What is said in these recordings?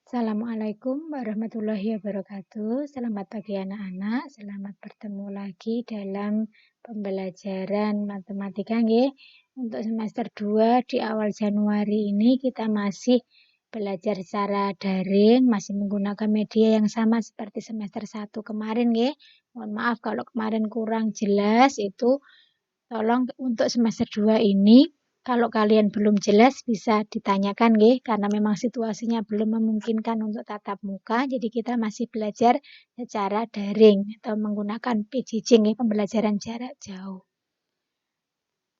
Assalamualaikum warahmatullahi wabarakatuh. Selamat pagi anak-anak. Selamat bertemu lagi dalam pembelajaran matematika nggih. Untuk semester 2 di awal Januari ini kita masih belajar secara daring, masih menggunakan media yang sama seperti semester 1 kemarin nggih. Mohon maaf kalau kemarin kurang jelas itu. Tolong untuk semester 2 ini, kalau kalian belum jelas bisa ditanyakan nggih, karena memang situasinya belum memungkinkan untuk tatap muka, jadi kita masih belajar secara daring atau menggunakan PJJ nggih, pembelajaran jarak jauh.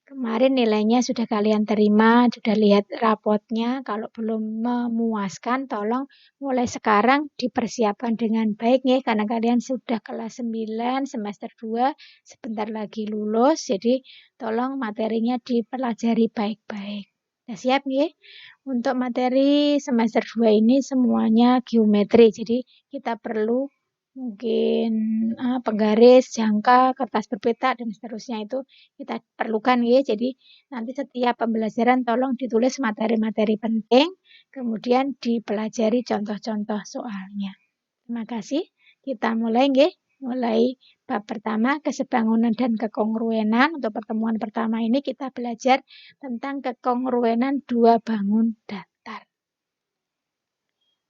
Kemarin nilainya sudah kalian terima, sudah lihat rapotnya. Kalau belum memuaskan, tolong mulai sekarang dipersiapkan dengan baik ya, karena kalian sudah kelas 9 semester 2, sebentar lagi lulus. Jadi tolong materinya dipelajari baik-baik. Sudah siap ya? Untuk materi semester 2 ini semuanya geometri. Jadi kita perlu mungkin penggaris, jangka, kertas berpeta, dan seterusnya itu kita perlukan ya. Jadi nanti setiap pembelajaran tolong ditulis materi-materi penting, kemudian dipelajari contoh-contoh soalnya. Terima kasih. Kita mulai nggih. Mulai bab pertama, kesebangunan dan kekongruenan. Untuk pertemuan pertama ini kita belajar tentang kekongruenan dua bangun datar.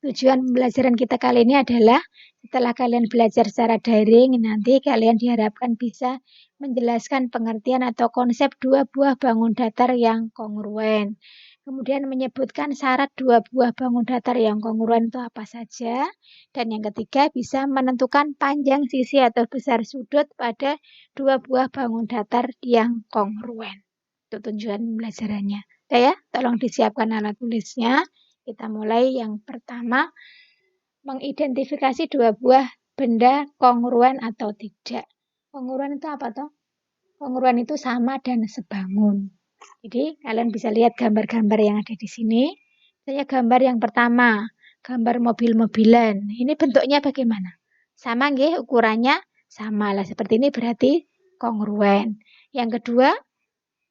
Tujuan pembelajaran kita kali ini adalah setelah kalian belajar secara daring, nanti kalian diharapkan bisa menjelaskan pengertian atau konsep dua buah bangun datar yang kongruen. Kemudian menyebutkan syarat dua buah bangun datar yang kongruen itu apa saja. Dan yang ketiga, bisa menentukan panjang sisi atau besar sudut pada dua buah bangun datar yang kongruen. Itu tujuan pembelajarannya. Oke ya, tolong disiapkan alat tulisnya. Kita mulai yang pertama, mengidentifikasi dua buah benda kongruen atau tidak. Kongruen itu apa toh? Kongruen itu sama dan sebangun. Jadi kalian bisa lihat gambar-gambar yang ada di sini. Saya gambar yang pertama, gambar mobil-mobilan. Ini bentuknya bagaimana? Sama nggih, ukurannya sama lah. Seperti ini berarti kongruen. Yang kedua,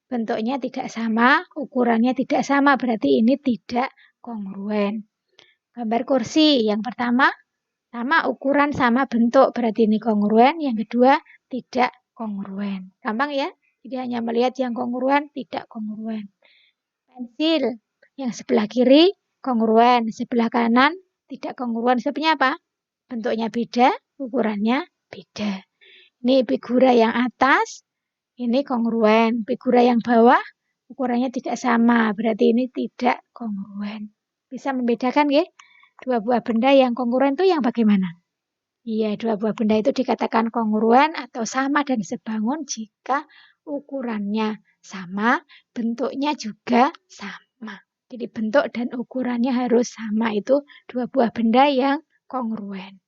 bentuknya tidak sama, ukurannya tidak sama, berarti ini tidak kongruen. Gambar kursi yang pertama sama ukuran sama bentuk, berarti ini kongruen. Yang kedua tidak kongruen. Gampang ya? Jadi hanya melihat yang kongruen, tidak kongruen. Pensil yang sebelah kiri kongruen, sebelah kanan tidak kongruen. Sebabnya apa? Bentuknya beda, ukurannya beda. Ini figura yang atas, ini kongruen. Figura yang bawah ukurannya tidak sama, berarti ini tidak kongruen. Bisa membedakan ya? Dua buah benda yang kongruen itu yang bagaimana? Iya, dua buah benda itu dikatakan kongruen atau sama dan sebangun jika ukurannya sama, bentuknya juga sama. Jadi bentuk dan ukurannya harus sama, itu dua buah benda yang kongruen.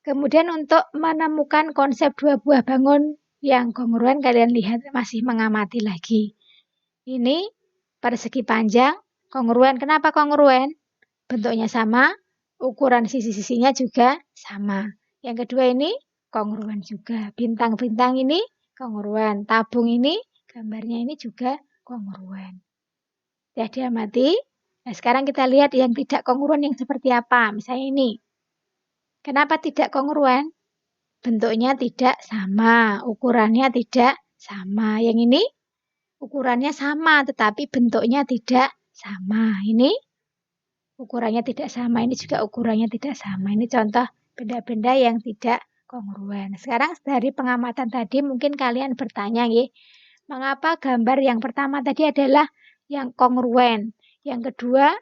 Kemudian untuk menemukan konsep dua buah bangun yang kongruen, kalian lihat masih mengamati lagi. Ini persegi panjang, kongruen. Kenapa kongruen? Bentuknya sama, ukuran sisi-sisinya juga sama. Yang kedua ini kongruen juga. Bintang-bintang ini kongruen. Tabung ini, gambarnya ini juga kongruen. Jadi amati. Nah, sekarang kita lihat yang tidak kongruen yang seperti apa. Misalnya ini. Kenapa tidak kongruen? Bentuknya tidak sama, ukurannya tidak sama. Yang ini ukurannya sama, tetapi bentuknya tidak sama. Ini ukurannya tidak sama, ini juga ukurannya tidak sama. Ini contoh benda-benda yang tidak kongruen. Sekarang dari pengamatan tadi mungkin kalian bertanya, mengapa gambar yang pertama tadi adalah yang kongruen? Yang kedua,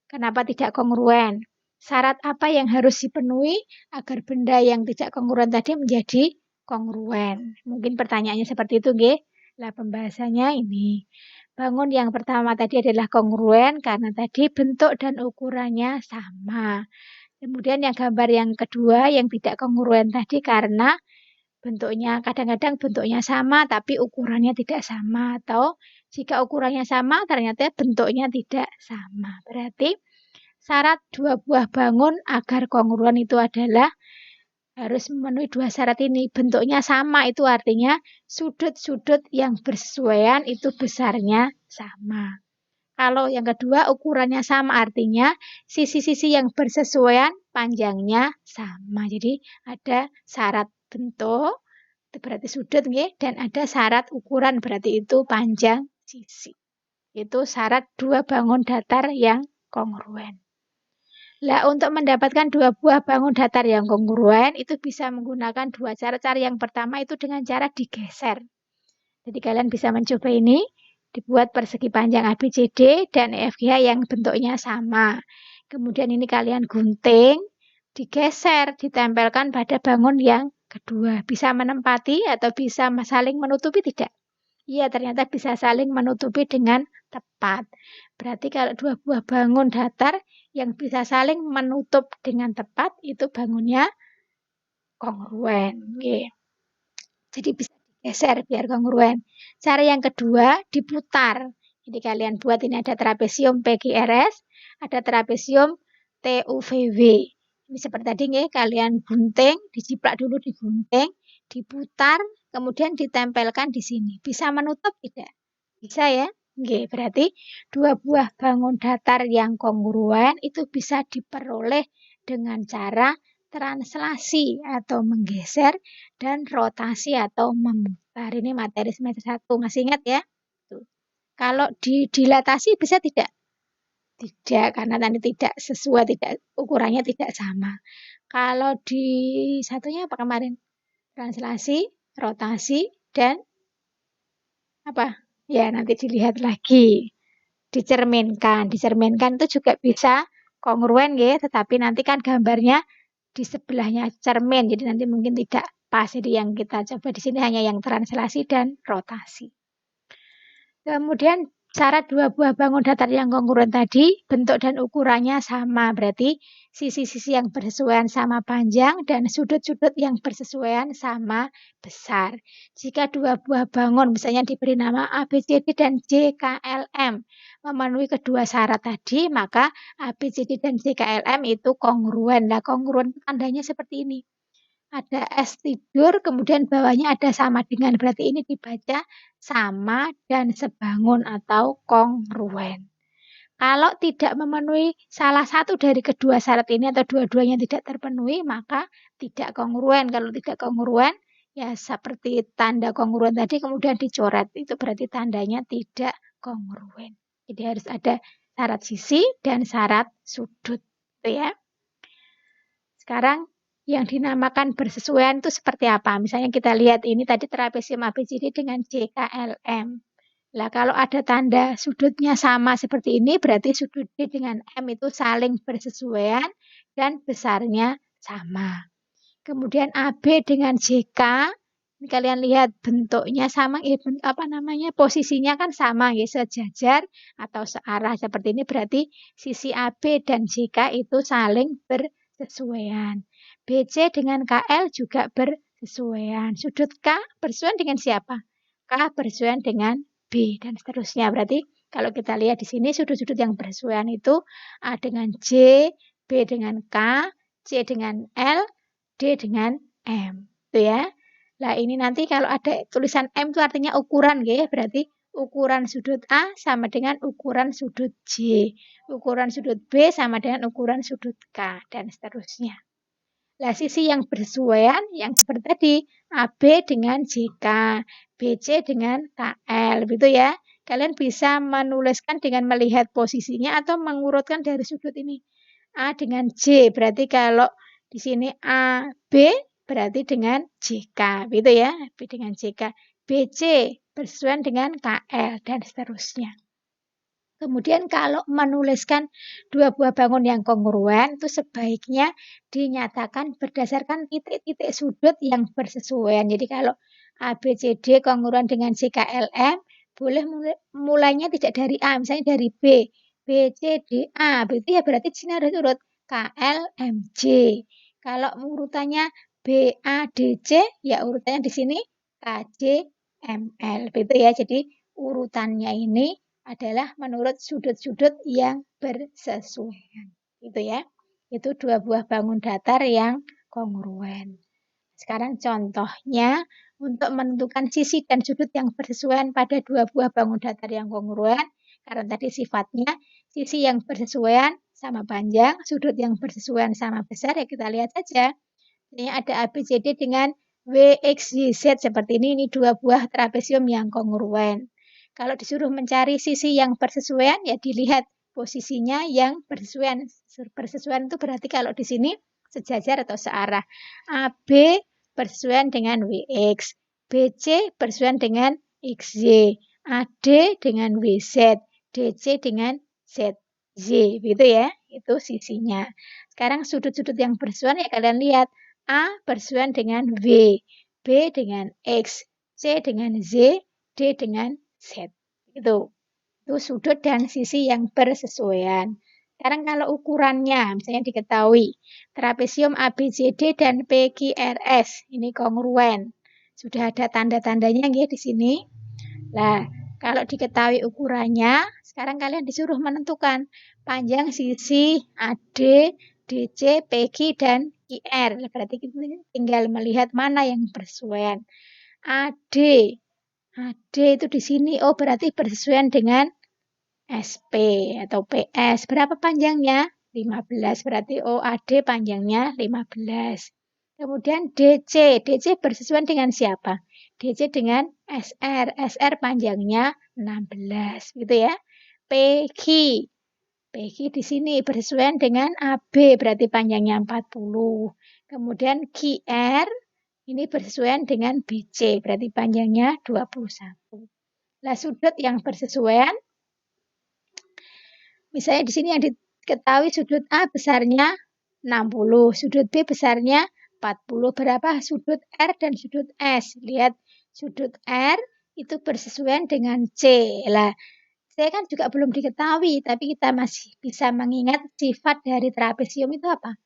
kenapa tidak kongruen? Syarat apa yang harus dipenuhi agar benda yang tidak kongruen tadi menjadi kongruen? Mungkin pertanyaannya seperti itu, nggih. Nah, pembahasannya ini. Bangun yang pertama tadi adalah kongruen karena tadi bentuk dan ukurannya sama. Kemudian yang gambar yang kedua yang tidak kongruen tadi karena bentuknya kadang-kadang bentuknya sama tapi ukurannya tidak sama, atau jika ukurannya sama ternyata bentuknya tidak sama. Berarti syarat dua buah bangun agar kongruen itu adalah harus memenuhi dua syarat ini. Bentuknya sama itu artinya sudut-sudut yang bersesuaian itu besarnya sama. Kalau yang kedua ukurannya sama, artinya sisi-sisi yang bersesuaian panjangnya sama. Jadi ada syarat bentuk, itu berarti sudut nggih, dan ada syarat ukuran, berarti itu panjang sisi. Itu syarat dua bangun datar yang kongruen. Lah, untuk mendapatkan dua buah bangun datar yang kongruen itu bisa menggunakan dua cara. Cara yang pertama itu dengan cara digeser. Jadi kalian bisa mencoba ini, dibuat persegi panjang ABCD dan EFGH yang bentuknya sama. Kemudian ini kalian gunting, digeser, ditempelkan pada bangun yang kedua. Bisa menempati atau bisa saling menutupi tidak? Iya, ternyata bisa saling menutupi dengan tepat. Berarti kalau dua buah bangun datar yang bisa saling menutup dengan tepat, itu bangunnya kongruen. Jadi bisa digeser biar kongruen. Cara yang kedua, diputar. Jadi kalian buat ini ada trapesium PGRS, ada trapesium TUVW. Ini seperti tadi nih, kalian gunting, dijiplak dulu digunting, diputar, kemudian ditempelkan di sini. Bisa menutup tidak? Bisa ya? Oke, berarti dua buah bangun datar yang kongruen itu bisa diperoleh dengan cara translasi atau menggeser dan rotasi atau memutar. Ini materi semester 1, masih ingat ya? Tuh. Kalau didilatasi bisa tidak? Tidak, karena tadi tidak sesuai, tidak ukurannya tidak sama. Kalau di satunya apa kemarin? Translasi, rotasi, dan apa? Ya, nanti dilihat lagi. Dicerminkan. Dicerminkan itu juga bisa kongruen ya, tetapi nanti kan gambarnya di sebelahnya cermin, jadi nanti mungkin tidak pas. Jadi yang kita coba di sini hanya yang translasi dan rotasi. Kemudian syarat dua buah bangun datar yang kongruen tadi, bentuk dan ukurannya sama. Berarti sisi-sisi yang bersesuaian sama panjang dan sudut-sudut yang bersesuaian sama besar. Jika dua buah bangun misalnya diberi nama ABCD dan JKLM memenuhi kedua syarat tadi, maka ABCD dan JKLM itu kongruen. Nah, kongruen tandanya seperti ini. Ada S tidur, kemudian bawahnya ada sama dengan, berarti ini dibaca sama dan sebangun atau kongruen. Kalau tidak memenuhi salah satu dari kedua syarat ini atau dua-duanya tidak terpenuhi, maka tidak kongruen. Kalau tidak kongruen, ya seperti tanda kongruen tadi kemudian dicoret, itu berarti tandanya tidak kongruen. Jadi harus ada syarat sisi dan syarat sudut, gitu ya. Sekarang yang dinamakan bersesuaian itu seperti apa? Misalnya kita lihat ini tadi trapesium ABCD dengan JKLM. Lah kalau ada tanda sudutnya sama seperti ini, berarti sudut D dengan M itu saling bersesuaian dan besarnya sama. Kemudian AB dengan JK, ini kalian lihat bentuknya sama, apa namanya, posisinya kan sama, ya, sejajar atau searah seperti ini, berarti sisi AB dan JK itu saling bersesuaian. BC dengan KL juga bersesuaian. Sudut K bersesuaian dengan siapa? K bersesuaian dengan B dan seterusnya. Berarti kalau kita lihat di sini sudut-sudut yang bersesuaian itu A dengan J, B dengan K, C dengan L, D dengan M. Itu ya. Nah, ini nanti kalau ada tulisan M itu artinya ukuran ya, berarti ukuran sudut A sama dengan ukuran sudut J. Ukuran sudut B sama dengan ukuran sudut K dan seterusnya. Nah, sisi yang bersesuaian yang seperti tadi, AB dengan JK, BC dengan KL, gitu ya. Kalian bisa menuliskan dengan melihat posisinya atau mengurutkan dari sudut ini. A dengan J, berarti kalau di sini A, B, berarti dengan JK, gitu ya. B dengan JK. BC bersesuaian dengan KL, dan seterusnya. Kemudian kalau menuliskan dua buah bangun yang kongruen itu sebaiknya dinyatakan berdasarkan titik-titik sudut yang bersesuaian. Jadi kalau ABCD kongruen dengan JKLM, boleh mulainya tidak dari A, misalnya dari B. BCDA, berarti ya berarti di sini harus urut KLMJ. Kalau urutannya BADC, ya urutannya di sini KJML. Begitu ya. Jadi urutannya ini adalah menurut sudut-sudut yang bersesuaian. Gitu ya. Itu dua buah bangun datar yang kongruen. Sekarang contohnya untuk menentukan sisi dan sudut yang bersesuaian pada dua buah bangun datar yang kongruen, Karena tadi sifatnya sisi yang bersesuaian sama panjang, sudut yang bersesuaian sama besar, ya kita lihat saja. Ini ada ABCD dengan WXYZ seperti ini dua buah trapesium yang kongruen. Kalau disuruh mencari sisi yang bersesuaian, ya dilihat posisinya yang bersesuaian. Bersesuaian itu berarti kalau di sini sejajar atau searah. AB bersesuaian dengan WX, BC bersesuaian dengan XY, AD dengan WZ, DC dengan ZY. Begitu ya, itu sisinya. Sekarang sudut-sudut yang bersesuaian ya kalian lihat. A bersesuaian dengan W, B dengan X, C dengan Z, D dengan Z. Itu sudut dan sisi yang bersesuaian. Sekarang kalau ukurannya, misalnya diketahui, trapesium ABCD dan PQRS, ini kongruen. Sudah ada tanda-tandanya di sini. Nah, kalau diketahui ukurannya, sekarang kalian disuruh menentukan panjang sisi AD, DC, PQ, dan IR. Berarti kita tinggal melihat mana yang bersesuaian. AD. AD itu di sini. Oh, berarti bersesuaian dengan SP atau PS. Berapa panjangnya? 15. Berarti OAD panjangnya 15. Kemudian DC. DC bersesuaian dengan siapa? DC dengan SR. SR panjangnya 16. Gitu ya. PQ. PQ di sini bersesuaian dengan AB. Berarti panjangnya 40. Kemudian QR. Ini bersesuaian dengan BC. Berarti panjangnya 21. Nah, sudut yang bersesuaian misalnya di sini yang diketahui sudut A besarnya 60, sudut B besarnya 40. Berapa sudut R dan sudut S? Lihat, sudut R itu bersesuaian dengan C. Lah, C kan juga belum diketahui, tapi kita masih bisa mengingat sifat dari trapesium itu apa?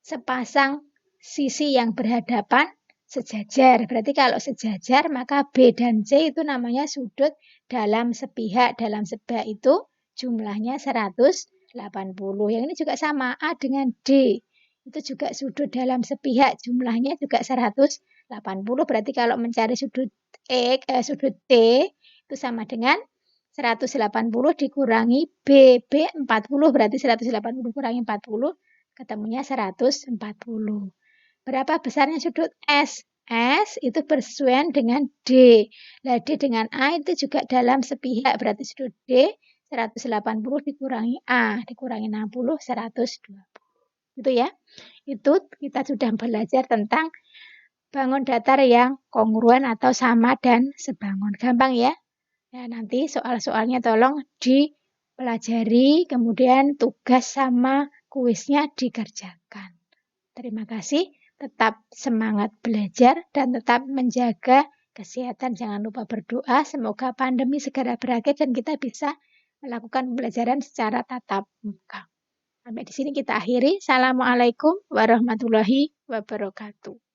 Sepasang sisi yang berhadapan sejajar. Berarti kalau sejajar, maka B dan C itu namanya sudut dalam sepihak. Dalam sepihak itu jumlahnya 180. Yang ini juga sama, A dengan D. Itu juga sudut dalam sepihak, jumlahnya juga 180. Berarti kalau mencari sudut sudut T itu sama dengan 180 dikurangi B. B 40, berarti 180 kurangi 40, ketemunya 140. Berapa besarnya sudut S? S itu bersesuaian dengan D. Nah, D dengan A itu juga dalam sepihak, berarti sudut D 180 dikurangi A, dikurangi 60, 120. Itu ya. Itu kita sudah belajar tentang bangun datar yang kongruen atau sama dan sebangun. Gampang ya? Ya, nanti soal-soalnya tolong dipelajari, kemudian tugas sama kuisnya dikerjakan. Terima kasih, tetap semangat belajar dan tetap menjaga kesehatan. Jangan lupa berdoa, semoga pandemi segera berakhir dan kita bisa melakukan pembelajaran secara tatap muka. Sampai di sini kita akhiri. Assalamualaikum warahmatullahi wabarakatuh.